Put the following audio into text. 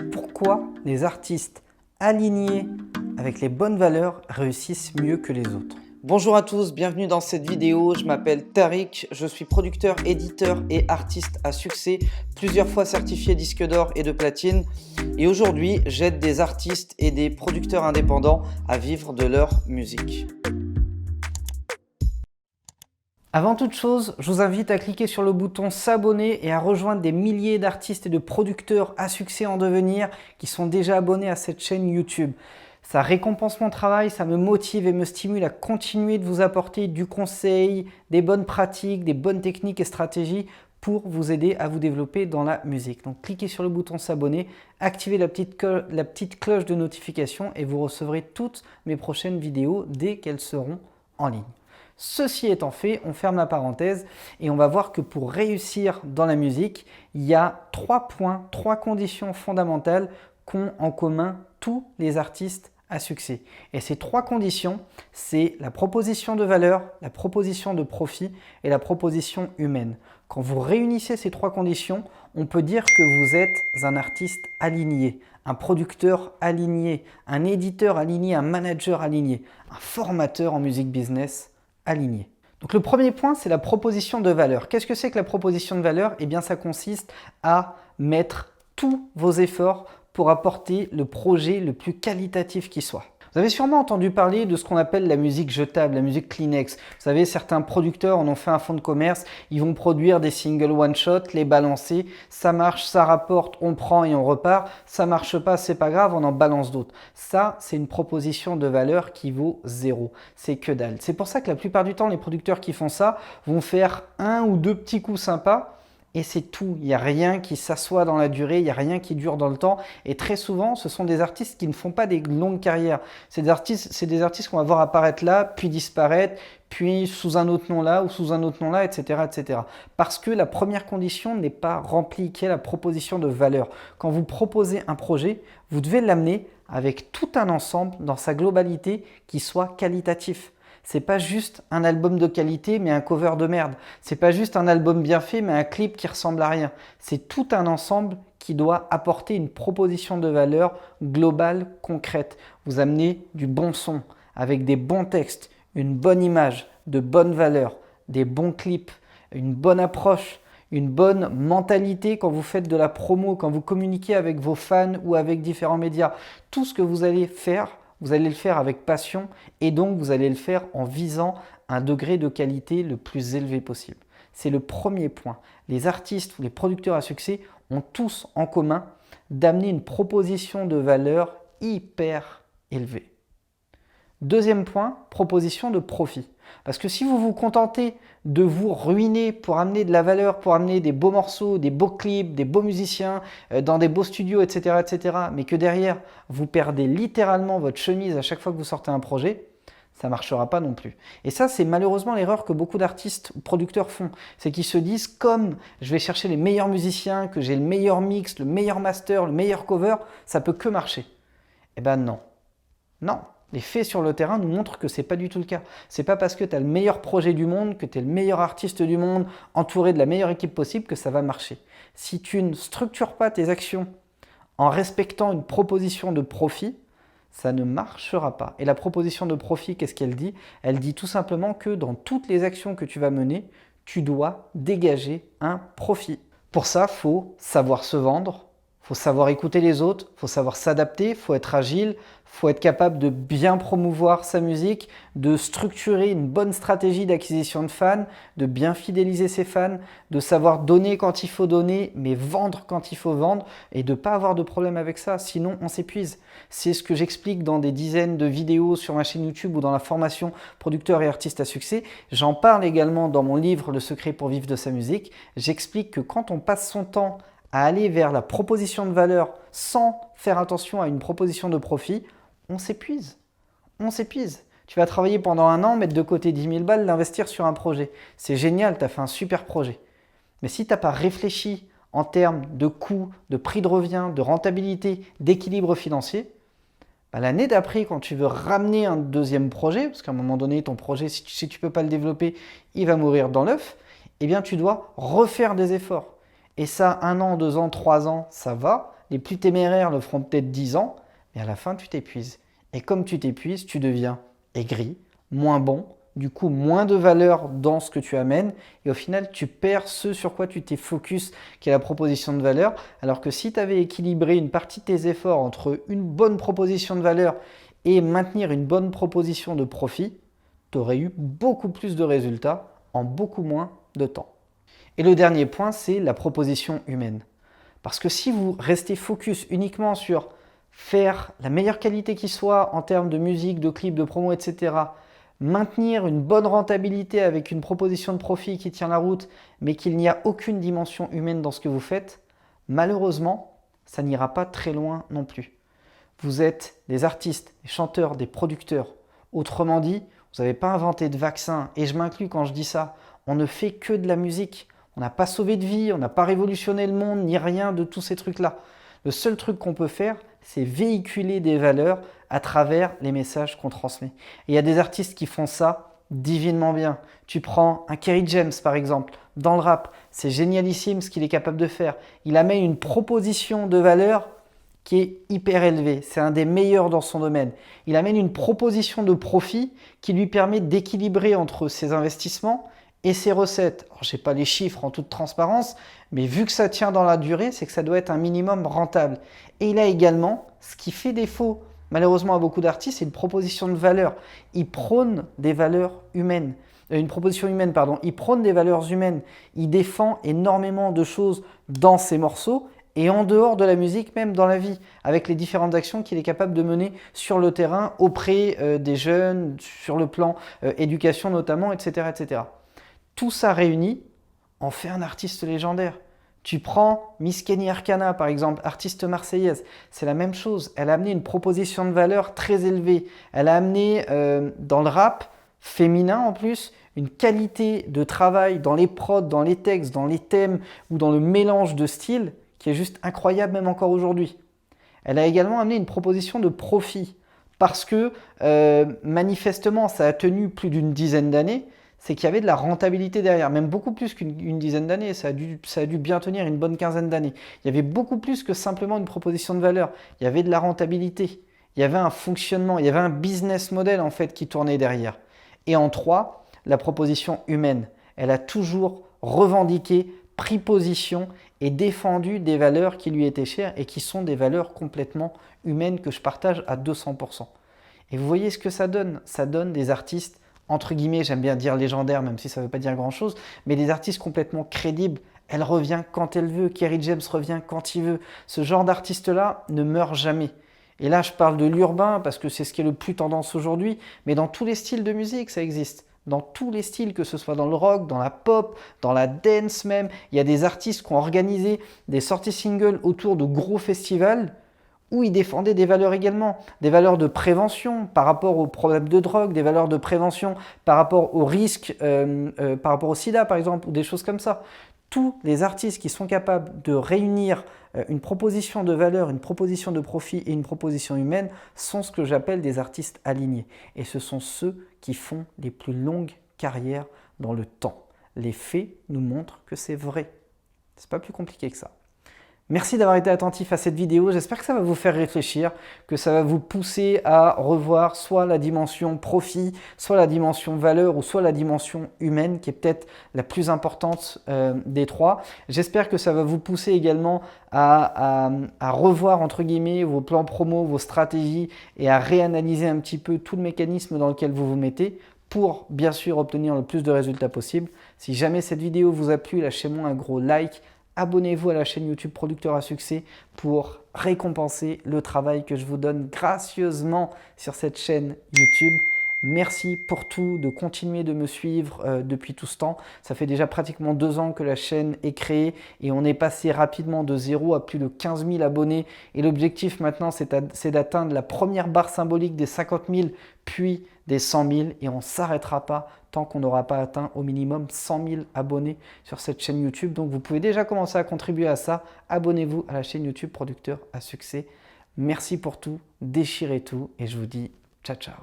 Pourquoi les artistes alignés avec les bonnes valeurs réussissent mieux que les autres? Bonjour à tous, bienvenue dans cette vidéo. Je m'appelle Tariq, je suis producteur, éditeur et artiste à succès, plusieurs fois certifié disque d'or et de platine. Et aujourd'hui, j'aide des artistes et des producteurs indépendants à vivre de leur musique. Avant toute chose, je vous invite à cliquer sur le bouton s'abonner et à rejoindre des milliers d'artistes et de producteurs à succès en devenir qui sont déjà abonnés à cette chaîne YouTube. Ça récompense mon travail, ça me motive et me stimule à continuer de vous apporter du conseil, des bonnes pratiques, des bonnes techniques et stratégies pour vous aider à vous développer dans la musique. Donc cliquez sur le bouton s'abonner, activez la petite cloche de notification et vous recevrez toutes mes prochaines vidéos dès qu'elles seront en ligne. Ceci étant fait, on ferme la parenthèse et on va voir que pour réussir dans la musique, il y a 3 points, 3 conditions fondamentales qu'ont en commun tous les artistes à succès. Et ces 3 conditions, c'est la proposition de valeur, la proposition de profit et la proposition humaine. Quand vous réunissez ces 3 conditions, on peut dire que vous êtes un artiste aligné, un producteur aligné, un éditeur aligné, un manager aligné, un formateur en musique business aligné. Donc le premier point, c'est la proposition de valeur. Qu'est-ce que c'est que la proposition de valeur? Eh bien, ça consiste à mettre tous vos efforts pour apporter le projet le plus qualitatif qui soit. Vous avez sûrement entendu parler de ce qu'on appelle la musique jetable, la musique Kleenex. Vous savez, certains producteurs en ont fait un fonds de commerce, ils vont produire des singles one-shot, les balancer, ça marche, ça rapporte, on prend et on repart, ça marche pas, c'est pas grave, on en balance d'autres. Ça, c'est une proposition de valeur qui vaut 0, c'est que dalle. C'est pour ça que la plupart du temps, les producteurs qui font ça vont faire 1 ou 2 petits coups sympas, et c'est tout, il n'y a rien qui s'assoit dans la durée, il n'y a rien qui dure dans le temps. Et très souvent, ce sont des artistes qui ne font pas des longues carrières. C'est des artistes qu'on va voir apparaître là, puis disparaître, puis sous un autre nom là, ou sous un autre nom là, etc. etc. Parce que la première condition n'est pas remplie, qui est la proposition de valeur. Quand vous proposez un projet, vous devez l'amener avec tout un ensemble, dans sa globalité, qui soit qualitatif. C'est pas juste un album de qualité mais un cover de merde. C'est pas juste un album bien fait mais un clip qui ressemble à rien. C'est tout un ensemble qui doit apporter une proposition de valeur globale, concrète. Vous amenez du bon son avec des bons textes, une bonne image, de bonnes valeurs, des bons clips, une bonne approche, une bonne mentalité quand vous faites de la promo, quand vous communiquez avec vos fans ou avec différents médias. Tout ce que vous allez faire, vous allez le faire avec passion et donc vous allez le faire en visant un degré de qualité le plus élevé possible. C'est le premier point. Les artistes ou les producteurs à succès ont tous en commun d'amener une proposition de valeur hyper élevée. Deuxième point, proposition de profit. Parce que si vous vous contentez de vous ruiner pour amener de la valeur, pour amener des beaux morceaux, des beaux clips, des beaux musiciens, dans des beaux studios, etc., mais que derrière, vous perdez littéralement votre chemise à chaque fois que vous sortez un projet, ça ne marchera pas non plus. Et ça, c'est malheureusement l'erreur que beaucoup d'artistes ou producteurs font. C'est qu'ils se disent, comme je vais chercher les meilleurs musiciens, que j'ai le meilleur mix, le meilleur master, le meilleur cover, ça peut que marcher. Eh ben non. Non. Les faits sur le terrain nous montrent que ce n'est pas du tout le cas. Ce n'est pas parce que tu as le meilleur projet du monde, que tu es le meilleur artiste du monde, entouré de la meilleure équipe possible, que ça va marcher. Si tu ne structures pas tes actions en respectant une proposition de profit, ça ne marchera pas. Et la proposition de profit, qu'est-ce qu'elle dit? Elle dit tout simplement que dans toutes les actions que tu vas mener, tu dois dégager un profit. Pour ça, il faut savoir se vendre, il faut savoir écouter les autres, il faut savoir s'adapter, il faut être agile, il faut être capable de bien promouvoir sa musique, de structurer une bonne stratégie d'acquisition de fans, de bien fidéliser ses fans, de savoir donner quand il faut donner, mais vendre quand il faut vendre et de ne pas avoir de problème avec ça, sinon on s'épuise. C'est ce que j'explique dans des dizaines de vidéos sur ma chaîne YouTube ou dans la formation producteur et artiste à succès. J'en parle également dans mon livre Le secret pour vivre de sa musique. J'explique que quand on passe son temps à aller vers la proposition de valeur sans faire attention à une proposition de profit, on s'épuise. On s'épuise. Tu vas travailler pendant 1 an, mettre de côté 10 000 balles, l'investir sur un projet. C'est génial, tu as fait un super projet. Mais si tu n'as pas réfléchi en termes de coûts, de prix de revient, de rentabilité, d'équilibre financier, l'année d'après, quand tu veux ramener un deuxième projet, parce qu'à un moment donné, ton projet, si tu ne peux pas le développer, il va mourir dans l'œuf, eh bien tu dois refaire des efforts. Et ça, 1 an, 2 ans, 3 ans, ça va. les plus téméraires le feront peut-être 10 ans, mais à la fin, tu t'épuises. Et comme tu t'épuises, tu deviens aigri, moins bon, du coup moins de valeur dans ce que tu amènes et au final tu perds ce sur quoi tu t'es focus qui est la proposition de valeur, alors que si tu avais équilibré une partie de tes efforts entre une bonne proposition de valeur et maintenir une bonne proposition de profit, tu aurais eu beaucoup plus de résultats en beaucoup moins de temps. Et le dernier point, c'est la proposition humaine. Parce que si vous restez focus uniquement sur faire la meilleure qualité qui soit en termes de musique, de clips, de promo, etc., maintenir une bonne rentabilité avec une proposition de profit qui tient la route, mais qu'il n'y a aucune dimension humaine dans ce que vous faites, malheureusement, ça n'ira pas très loin non plus. Vous êtes des artistes, des chanteurs, des producteurs. Autrement dit, vous n'avez pas inventé de vaccin, et je m'inclus quand je dis ça. On ne fait que de la musique. On n'a pas sauvé de vie, on n'a pas révolutionné le monde, ni rien de tous ces trucs-là. Le seul truc qu'on peut faire, c'est véhiculer des valeurs à travers les messages qu'on transmet. Et il y a des artistes qui font ça divinement bien. Tu prends un Kerry James par exemple, dans le rap, c'est génialissime ce qu'il est capable de faire. Il amène une proposition de valeur qui est hyper élevée. C'est un des meilleurs dans son domaine. Il amène une proposition de profit qui lui permet d'équilibrer entre ses investissements et ses recettes. Je n'ai pas les chiffres en toute transparence, mais vu que ça tient dans la durée, c'est que ça doit être un minimum rentable. Et il a également, ce qui fait défaut malheureusement à beaucoup d'artistes, c'est une proposition de valeur. Il prône des valeurs humaines. Une proposition humaine, pardon. Il prône des valeurs humaines. Il défend énormément de choses dans ses morceaux et en dehors de la musique, même dans la vie, avec les différentes actions qu'il est capable de mener sur le terrain, auprès des jeunes, sur le plan éducation notamment, etc., etc. Tout ça réuni en fait un artiste légendaire. Tu prends Miss Kenny Arcana, par exemple, artiste marseillaise, c'est la même chose. Elle a amené une proposition de valeur très élevée. Elle a amené dans le rap féminin en plus, une qualité de travail dans les prods, dans les textes, dans les thèmes ou dans le mélange de styles qui est juste incroyable même encore aujourd'hui. Elle a également amené une proposition de profit parce que manifestement ça a tenu plus d'une dizaine d'années. C'est qu'il y avait de la rentabilité derrière, même beaucoup plus qu'une dizaine d'années, ça a dû bien tenir une bonne quinzaine d'années. Il y avait beaucoup plus que simplement une proposition de valeur, il y avait de la rentabilité, il y avait un fonctionnement, il y avait un business model en fait qui tournait derrière. Et en 3, la proposition humaine. Elle a toujours revendiqué, pris position et défendu des valeurs qui lui étaient chères et qui sont des valeurs complètement humaines que je partage à 200%. Et vous voyez ce que ça donne? Ça donne des artistes entre guillemets, j'aime bien dire légendaire, même si ça ne veut pas dire grand-chose, mais des artistes complètement crédibles. Elle revient quand elle veut, Kerry James revient quand il veut. Ce genre d'artiste-là ne meurt jamais. Et là, je parle de l'urbain parce que c'est ce qui est le plus tendance aujourd'hui, mais dans tous les styles de musique, ça existe. Dans tous les styles, que ce soit dans le rock, dans la pop, dans la dance même, il y a des artistes qui ont organisé des sorties singles autour de gros festivals où ils défendaient des valeurs également, des valeurs de prévention par rapport aux problèmes de drogue, des valeurs de prévention par rapport aux risques, par rapport au sida par exemple, ou des choses comme ça. Tous les artistes qui sont capables de réunir une proposition de valeur, une proposition de profit et une proposition humaine sont ce que j'appelle des artistes alignés. Et ce sont ceux qui font les plus longues carrières dans le temps. Les faits nous montrent que c'est vrai. C'est pas plus compliqué que ça. Merci d'avoir été attentif à cette vidéo, j'espère que ça va vous faire réfléchir, que ça va vous pousser à revoir soit la dimension profit, soit la dimension valeur ou soit la dimension humaine qui est peut-être la plus importante des trois. J'espère que ça va vous pousser également à revoir entre guillemets vos plans promo, vos stratégies et à réanalyser un petit peu tout le mécanisme dans lequel vous vous mettez pour bien sûr obtenir le plus de résultats possible. Si jamais cette vidéo vous a plu, lâchez-moi un gros like. Abonnez-vous à la chaîne YouTube Producteur à Succès pour récompenser le travail que je vous donne gracieusement sur cette chaîne YouTube. Merci pour tout, de continuer de me suivre depuis tout ce temps. Ça fait déjà pratiquement 2 ans que la chaîne est créée et on est passé rapidement de 0 à plus de 15 000 abonnés. Et l'objectif maintenant, c'est d'atteindre la première barre symbolique des 50 000, puis des 100 000. Et on ne s'arrêtera pas tant qu'on n'aura pas atteint au minimum 100 000 abonnés sur cette chaîne YouTube. Donc vous pouvez déjà commencer à contribuer à ça. Abonnez-vous à la chaîne YouTube Producteur à Succès. Merci pour tout, déchirez tout et je vous dis ciao ciao.